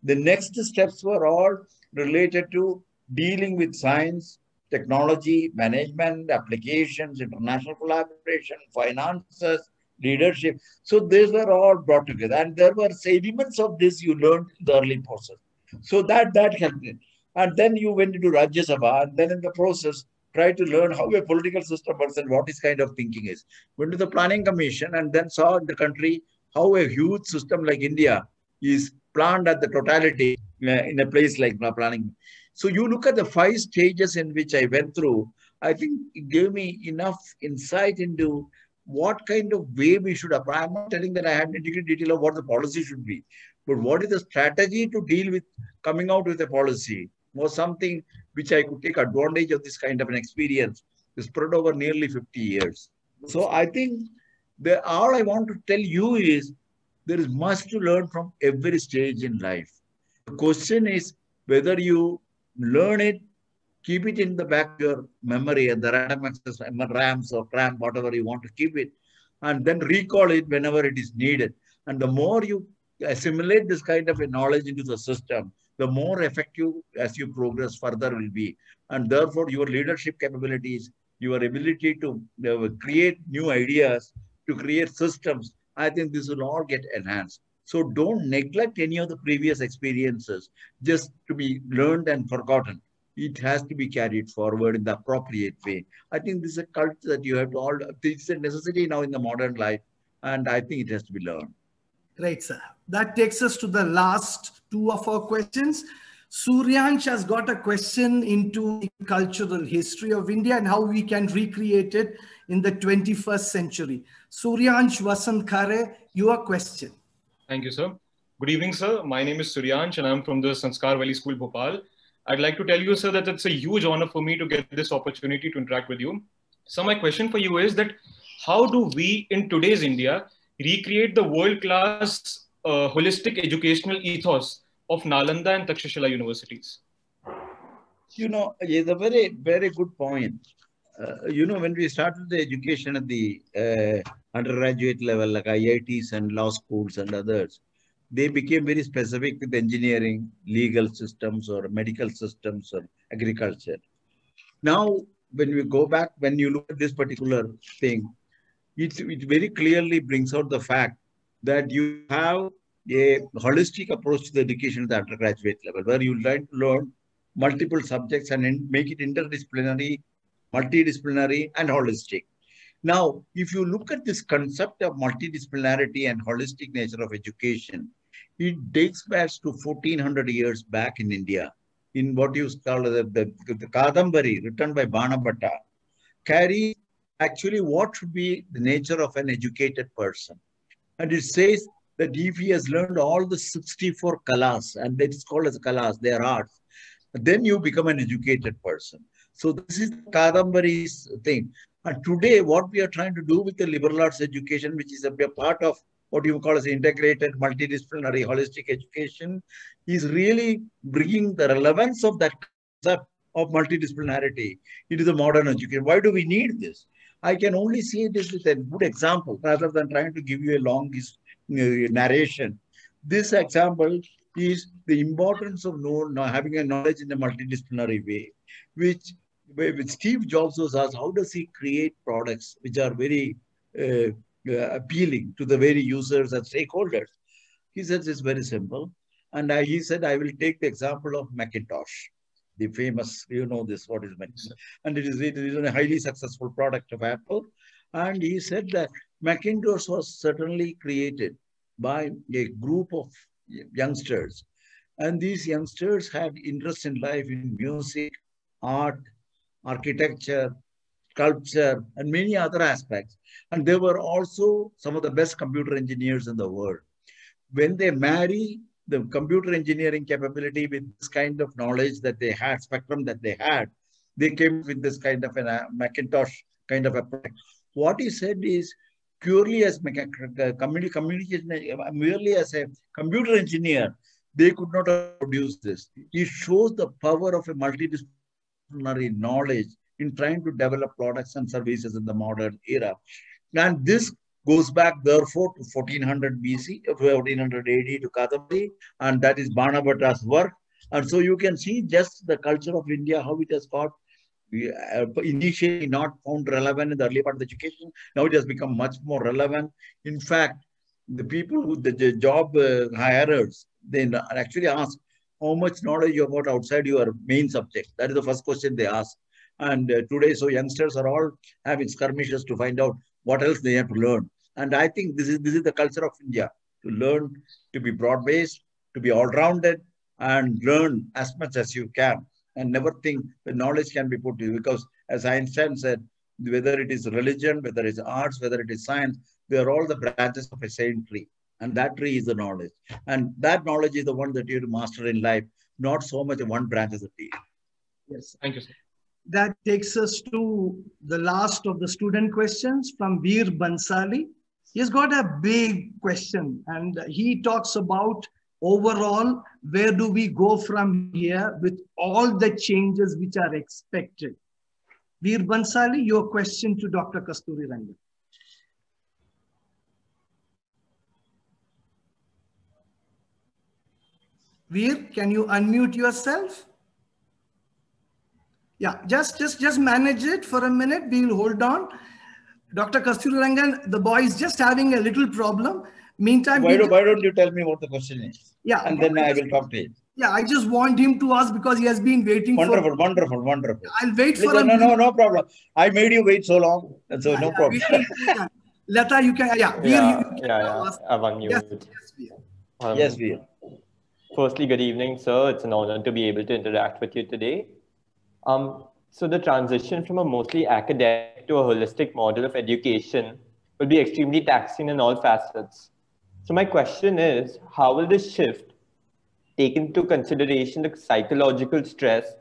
The next steps were all related to dealing with science, technology, management, applications, international collaboration, finances, leadership. So these were all brought together. And there were elements of this you learned in the early process. So that helped me. And then you went into Rajya Sabha, and then in the process, try to learn how a political system works and what his kind of thinking is. Went to the Planning Commission and then saw in the country how a huge system like India is planned at the totality in a place like planning. So you look at the 5 stages in which I went through, I think it gave me enough insight into what kind of way we should apply. I'm not telling that I had a detail of what the policy should be, but what is the strategy to deal with coming out with a policy was something which I could take advantage of this kind of an experience spread over nearly 50 years. So I think all I want to tell you is there is much to learn from every stage in life. The question is whether you learn it, keep it in the back of your memory and the random access RAMs or RAM, whatever you want to keep it, and then recall it whenever it is needed. And the more you assimilate this kind of a knowledge into the system, the more effective as you progress further will be. And therefore, your leadership capabilities, your ability to create new ideas, to create systems, I think this will all get enhanced. So don't neglect any of the previous experiences just to be learned and forgotten. It has to be carried forward in the appropriate way. I think this is a culture that you have to all, it's a necessity now in the modern life, and I think it has to be learned. Great, sir. That takes us to the last 2 of our questions. Suryansh has got a question into the cultural history of India and how we can recreate it in the 21st century. Suryansh Vasant Khare, your question. Thank you, sir. Good evening, sir. My name is Suryansh and I'm from the Sanskar Valley School, Bhopal. I'd like to tell you, sir, that it's a huge honor for me to get this opportunity to interact with you. So my question for you is that how do we in today's India recreate the world-class holistic educational ethos of Nalanda and Takshashila universities? You know, it's a very, very good point. You know, when we started the education at the undergraduate level, like IITs and law schools and others, they became very specific with engineering, legal systems, or medical systems, or agriculture. Now, when we go back, when you look at this particular thing, it very clearly brings out the fact that you have a holistic approach to the education at the undergraduate level, where you learn multiple subjects and make it interdisciplinary, multidisciplinary, and holistic. Now, if you look at this concept of multidisciplinarity and holistic nature of education, it dates back to 1400 years back in India, in what you call the Kadambari, written by Banabhatta, carries actually what should be the nature of an educated person. And it says that if he has learned all the 64 kalas, and that is called as kalas, they are arts, then you become an educated person. So this is Kadambari's thing. And today, what we are trying to do with the liberal arts education, which is a part of what you call as integrated, multidisciplinary, holistic education, is really bringing the relevance of that concept of multidisciplinarity into the modern education. Why do we need this? I can only say this with a good example rather than trying to give you a long narration. This example is the importance of having a knowledge in a multidisciplinary way, which Steve Jobs was asked, how does he create products which are very appealing to the very users and stakeholders? He says it's very simple. And he said, I will take the example of Macintosh, the famous, you know this, what is Macintosh? And it is a highly successful product of Apple. And he said that Macintosh was certainly created by a group of youngsters. And these youngsters had interest in life in music, art, architecture, sculpture, and many other aspects. And they were also some of the best computer engineers in the world. When they marry the computer engineering capability with this kind of knowledge that they had, spectrum that they had, they came with this kind of a Macintosh kind of a product. What he said is, purely as communication, merely as a computer engineer, they could not have produced this. It shows the power of a multidisciplinary knowledge in trying to develop products and services in the modern era. And this goes back, therefore, to 1400 BC, 1400 AD to Kadambari, and that is Banabhatta's work. And so you can see just the culture of India, how it has got initially not found relevant in the early part of the education. Now it has become much more relevant. In fact, the people who the job hirers, they actually ask how much knowledge you have got outside your main subject. That is the first question they ask. And today, so youngsters are all having skirmishes to find out what else they have to learn. And I think this is the culture of India, to learn, to be broad-based, to be all-rounded, and learn as much as you can. And never think the knowledge can be put to you. Because as Einstein said, whether it is religion, whether it is arts, whether it is science, they are all the branches of a same tree. And that tree is the knowledge. And that knowledge is the one that you have to master in life, not so much one branch as a tree. Yes. Thank you, sir. That takes us to the last of the student questions from Veer Bansali. He's got a big question, and he talks about overall, where do we go from here with all the changes which are expected? Veer Bansali, your question to Dr. Kasturirangan. Veer, can you unmute yourself? Yeah, just manage it for a minute. We'll hold on. Dr. Kasturirangan, the boy is just having a little problem. Meantime, why don't you tell me what the question is? Yeah, and then I will talk to him. Yeah, I just want him to ask because he has been waiting. Wonderful. I'll wait Please, for a minute. No problem. I made you wait so long, and so no problem. Lata, you can. Yeah, I've unmuted. Yes, Veer. Firstly, good evening, sir. It's an honor to be able to interact with you today. So the transition from a mostly academic to a holistic model of education will be extremely taxing in all facets. So my question is, how will this shift take into consideration the psychological stress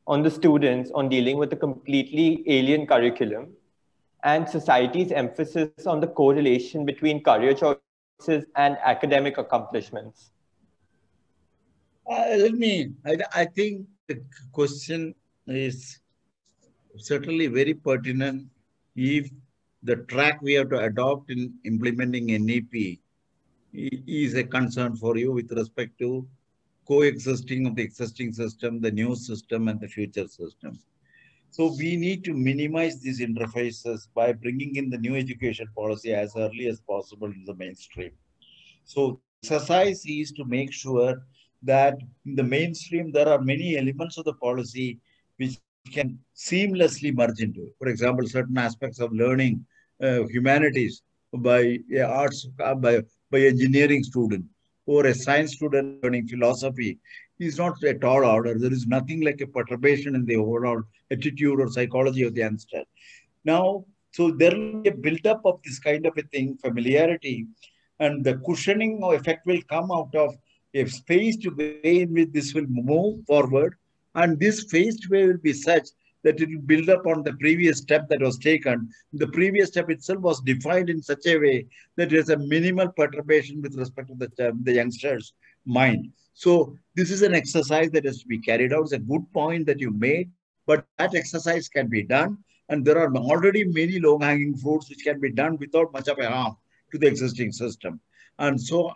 on the students on dealing with a completely alien curriculum and society's emphasis on the correlation between career choices and academic accomplishments? I think the question is certainly very pertinent if the track we have to adopt in implementing NEP is a concern for you with respect to coexisting of the existing system, the new system, and the future system. So we need to minimize these interfaces by bringing in the new education policy as early as possible in the mainstream. So the exercise is to make sure that in the mainstream, there are many elements of the policy which can seamlessly merge into it. For example, certain aspects of learning humanities by arts, by engineering student or a science student learning philosophy is not at all order. There is nothing like a perturbation in the overall attitude or psychology of the youngster. Now, so there will be a build-up of this kind of a thing, familiarity, and the cushioning effect will come out of a phased way in which this will move forward. And this phased way will be such that it will build up on the previous step that was taken. The previous step itself was defined in such a way that there is a minimal perturbation with respect to the youngster's mind. So this is an exercise that has to be carried out. It's a good point that you made, but that exercise can be done. And there are already many low-hanging fruits which can be done without much of a harm to the existing system. And so,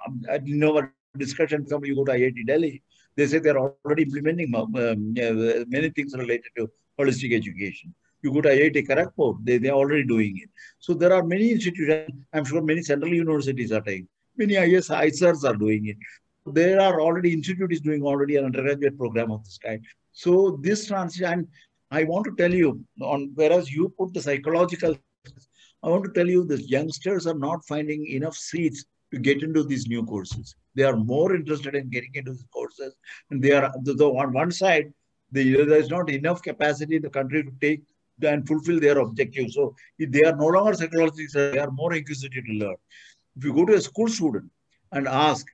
in our discussion, you go to IIT Delhi, they say they're already implementing many things related to holistic education. You go to IIT Kharagpur, they're already doing it. So there are many institutions, I'm sure many central universities are taking, many ISRs are doing it. So there are already institutes doing already an undergraduate program of this kind. So this transition, I want to tell you, whereas you put the psychological, I want to tell you that youngsters are not finding enough seats to get into these new courses. They are more interested in getting into these courses. And they are, on one side, there is not enough capacity in the country to take and fulfill their objectives. So if they are no longer psychologists, they are more inquisitive to learn. If you go to a school student and ask,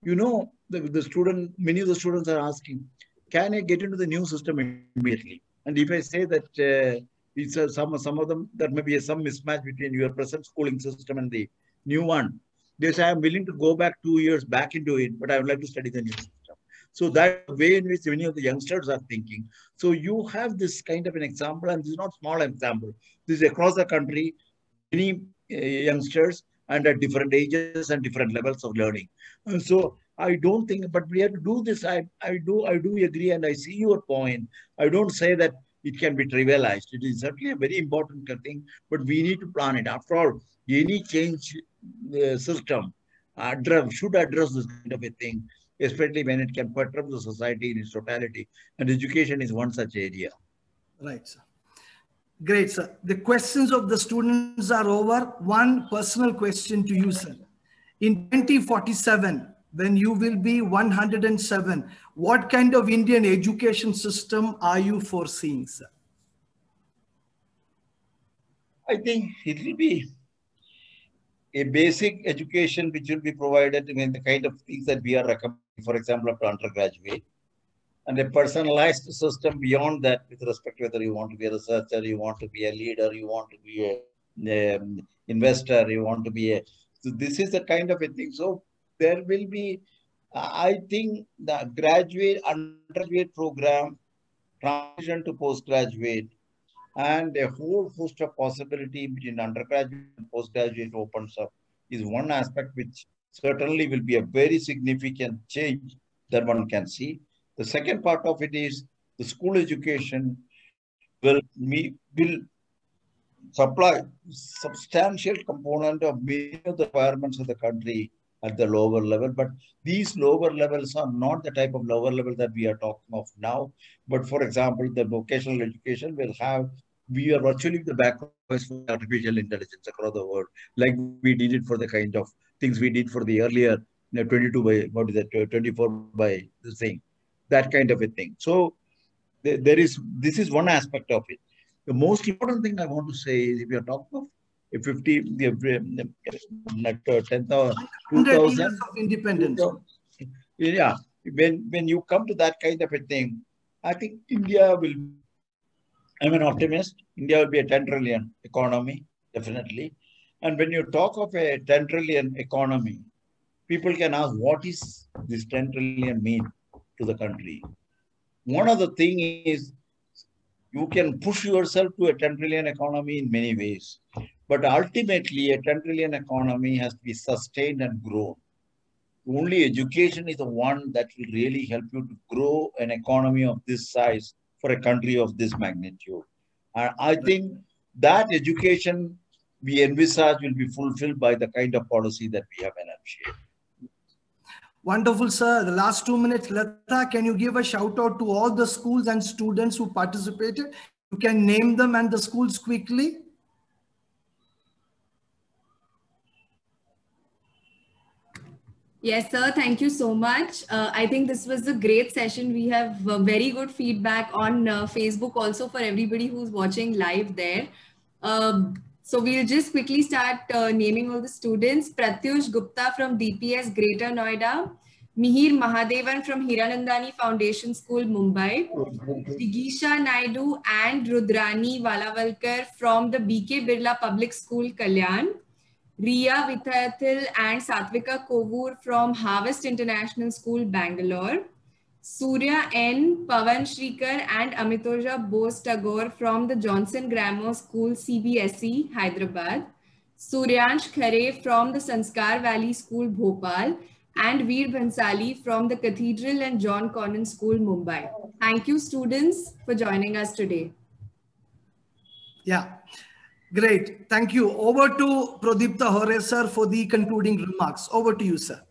you know, the student, many of the students are asking, can I get into the new system immediately? And if I say that it's some of them, there may be some mismatch between your present schooling system and the new one. They say, I'm willing to go back 2 years back into it, but I would like to study the new system. So that's the way in which many of the youngsters are thinking. So you have this kind of an example, and this is not small example. This is across the country, many youngsters and at different ages and different levels of learning. And so I don't think, but we have to do this. I do agree, and I see your point. I don't say that it can be trivialized. It is certainly a very important thing, but we need to plan it. After all, any change system should address this kind of a thing, especially when it can perturb the society in its totality. And education is one such area. Right, sir. Great, sir. The questions of the students are over. One personal question to you, sir. In 2047, when you will be 107, what kind of Indian education system are you foreseeing, sir? I think it will be a basic education which will be provided in the kind of things that we are recommending, for example, up to undergraduate, and a personalized system beyond that with respect to whether you want to be a researcher, you want to be a leader, you want to be an investor, you want to be a... So this is the kind of a thing. So there will be, I think, the undergraduate program, transition to postgraduate, and a whole host of possibility between undergraduate and postgraduate opens up is one aspect which certainly will be a very significant change that one can see. The second part of it is the school education will supply substantial component of many of the requirements of the country at the lower level. But these lower levels are not the type of lower level that we are talking of now. But for example, the vocational education will have, we are virtually the background for artificial intelligence across the world, like we did it for the kind of things we did for the earlier 22 by, what is it, 24 by the thing, that kind of a thing. So this is one aspect of it. The most important thing I want to say is if you're talking of a 50, 10,000, 2,000 years of independence. Yeah, when you come to that kind of a thing, I think India will, I'm an optimist, India will be a 10 trillion economy, definitely. And when you talk of a 10 trillion economy, people can ask, what is this 10 trillion mean to the country? One of the things is, you can push yourself to a 10 trillion economy in many ways. But ultimately, a 10 trillion economy has to be sustained and grown. only education is the one that will really help you to grow an economy of this size for a country of this magnitude. And I think that education we envisage will be fulfilled by the kind of policy that we have enunciated. Wonderful, sir. The last 2 minutes, Lata, can you give a shout out to all the schools and students who participated? You can name them and the schools quickly. Yes, sir. Thank you so much. I think this was a great session. We have very good feedback on Facebook also for everybody who's watching live there. So we'll just quickly start naming all the students. Pratyush Gupta from DPS Greater Noida. Mihir Mahadevan from Hiranandani Foundation School, Mumbai. Jigisha Naidu and Rudrani Valavalkar from the BK Birla Public School, Kalyan. Riya Vithayathil and Satvika Kovur from Harvest International School, Bangalore. Surya N, Pavan Shrikar and Amitoja Bose Tagore from the Johnson Grammar School, CBSE, Hyderabad. Suryansh Khare from the Sanskar Valley School, Bhopal. And Veer Bhansali from the Cathedral and John Connon School, Mumbai. Thank you, students, for joining us today. Yeah. Great. Thank you. Over to Pradipta Hore, sir, for the concluding remarks. Over to you, sir.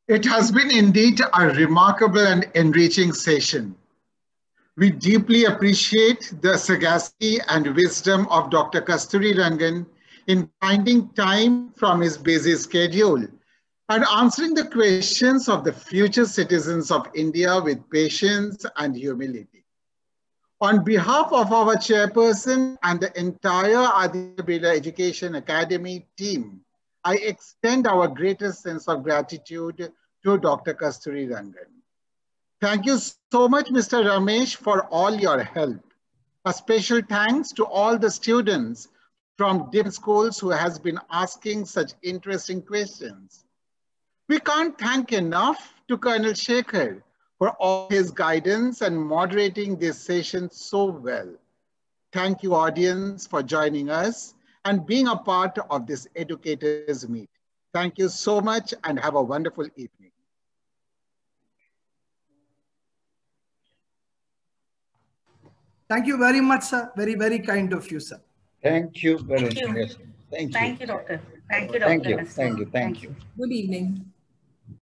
It has been indeed a remarkable and enriching session. We deeply appreciate the sagacity and wisdom of Dr. Kasturirangan in finding time from his busy schedule and answering the questions of the future citizens of India with patience and humility. On behalf of our chairperson and the entire Aditya Birla Education Academy team, I extend our greatest sense of gratitude to Dr. Kasturirangan. Thank you so much, Mr. Ramesh, for all your help. A special thanks to all the students from different schools who has been asking such interesting questions. We can't thank enough to Colonel Shekhar for all his guidance and moderating this session so well. Thank you, audience, for joining us and being a part of this Educators Meet. Thank you so much and have a wonderful evening. Thank you very much, sir. Very, very kind of you, sir. Thank you very much. Thank you. Thank you. Thank you, Doctor. Thank you, Doctor. Thank you. Thank you. Thank you. Good evening.